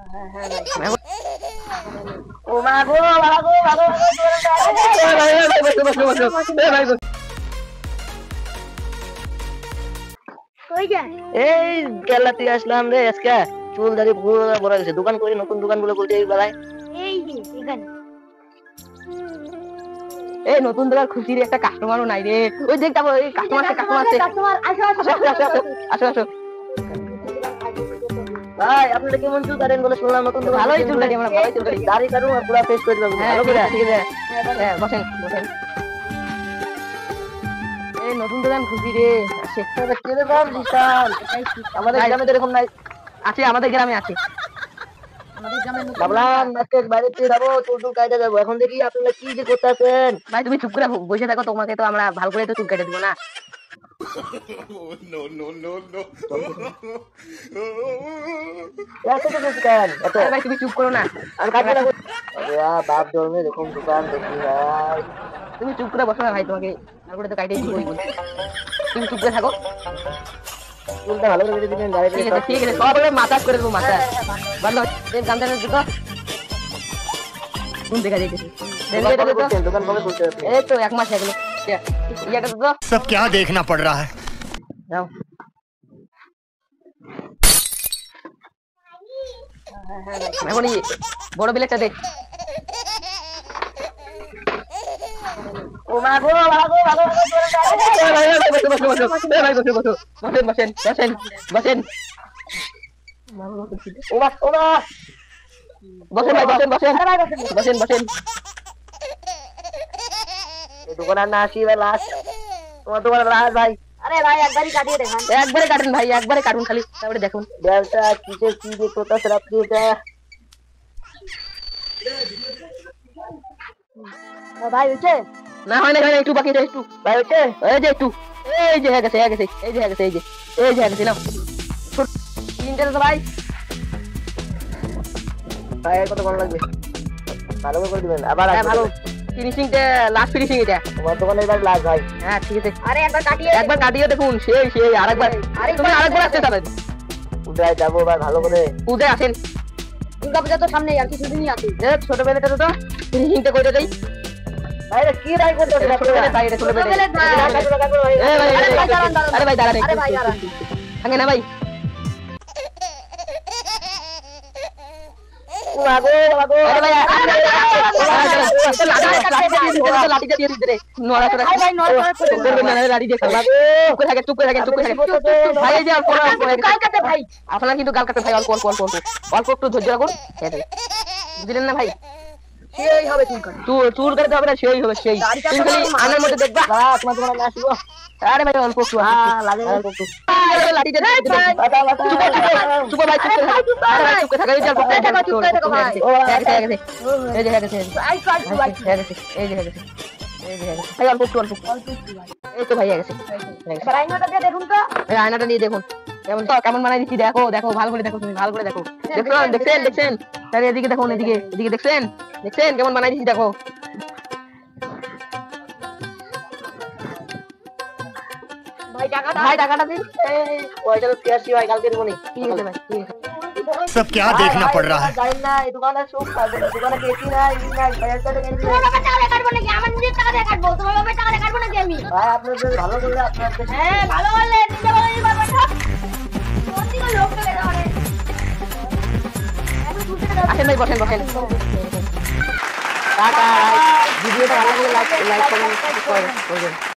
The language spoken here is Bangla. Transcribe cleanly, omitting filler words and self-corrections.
ও মা গো বাবা গো বাবা এই কেলা থেকে আসলাম রে আজকে চুল দাড়ি পুরো বড় গেছে দোকান করি নতুন দোকান বলে বলতে এই বেলায় এই যে এখানে এই নতুন দোকান খুশির একটা কাস্টমারও নাই রে ওই দেখ যাবো এই কাস্টমার আসো আসো আসো ভাই আপনারা কেমন চুল কাটেন বলে শুনলাম নতুন দোকান ভালোই চুল কাটি আমরা ভালোই চুল কাটি দাড়ি কাটুন আর পুরো ফেস করে দেবো ভালো করে ঠিক আছে হ্যাঁ বসেন বসেন এই নতুন দোকান খুশি রে আসে কিরকম বিশাল আমাদের গ্রামে তো এরকম নাই আছে আমাদের গ্রামে আছে ভাবলাম আজকে বাইরে থেকে যাবো চুল কাটে যাবো এখন দেখি আপনারা কি যে করতেছেন ভাই তুমি চুপ করে বসে থাকো তোমাকে তো আমরা ভালো করে তো চুল কেটে দেবো না ভাই তুমি চুপ করো না বাপ ধর্মে এরকম দোকান দেখি ভাই তুমি চুপ করে বসো না ভাই তোমাকে তারপরে তো কাটে দিবই তুমি চুপ করে থাকো চুলটা ভালো করে কেটে দিবেন ঠিক আছে ঠিক আছে সব মাসাজ করে দেবো মাসাজ ভালো গামছা জুতো কোন দেখা যাইতেছে দোকান কবে খুলতে হবে এই তো এক মাস হয়ে গেল ইয়াটা তো सब क्या देखना पड़ रहा है যাও এখন বড় বিলেটটা দেখ ও মা গো বাবা গো বাবা বসেন বসেন বসেন বসেন ও মা বসেন ভাই বসেন বসেন বসেন বসেন দোকান না আসি ভাই লাস্ট তোমার দোকান লাস্ট ভাই আরে ভাই একবারই কাটিয়ে দেখান একবারে কাটুন ভাই একবারে কাটুন খালি তারপরে দেখুন ব্যবসা কিসের কি যে করতেছে আপনি এটা ভাই উঠে না হয় না একটু বাকি আছে একটু ভাই উঠে এই যে একটু এই যে হয়ে গেছে এই যে হয়ে গেছে এই যে হয়ে গেছে নাও তিনটে তো ভাই ভাই কত কোন লাগবে ভালো করে দিবেন আবার ভালো ফিনিশিংটা লাস্ট ফিনিশিং এটা তোমার দোকানে এবার লাস্ট ভাই হ্যাঁ ঠিক আছে আরে একবার কাটিয়ে দেখুন সেই আরেকবার তুমি আরেকবার আসতে যাবেন উদয় যাবো ভাই ভালো করে উদয় আসেন দুর্গা পূজা তো সামনে আর কিছুদিনই আছে ছোট বেলাটা তো ফিনিশিংটা করে দেই ভাই কি রাই করতে হবে ছোট বেলা তাই ছোট বেলা আরে ভাই দাঁড়ান আরে ভাই দাঁড়ান আগে না ভাই লাগো লাগো আরে ভাই লাঠি দিয়ে দিতে রে নড়া চড়া ভাই নড়া লাঠি দিয়ে লাগো চুপ করে থাকে ভাই এই যে গাল কাটে ভাই আপনারা কিন্তু গাল কাটে ভাই অল্প একটু ধৈর্য রাখুন বুঝলেন না ভাই সেই হবে চুল কাটতে হবে না সেই হবে সেই তুমি খালি আনার মধ্যে দেখবা তোমার না আসিব আরে ভাই অল্প একটু লাগে লাঠি দিয়ে চুপ ভাই চুপ করে থাকা আয়নাটা নিয়ে দেখুন কেমন বানাই দিচ্ছি দেখো ভালো করে দেখো তুমি ভালো করে দেখো দেখছেন এদিকে দেখুন এদিকে দেখছেন কেমন বানাই দিচ্ছি দেখো ভাই টাকাটা দিন পয়সা তো তিয়াসি ভাই কালকে দেবো ঠিক আছে ভাই ঠিক আছে सब क्या देखना पड़ रहा है দোকানে সুখ দোকানে কেটি নাই ভাই আপনার ভালো করলে আপনার আসেন ভাই বসেন টাটা ভিডিওটা ভালো লাগলে লাইক করবেন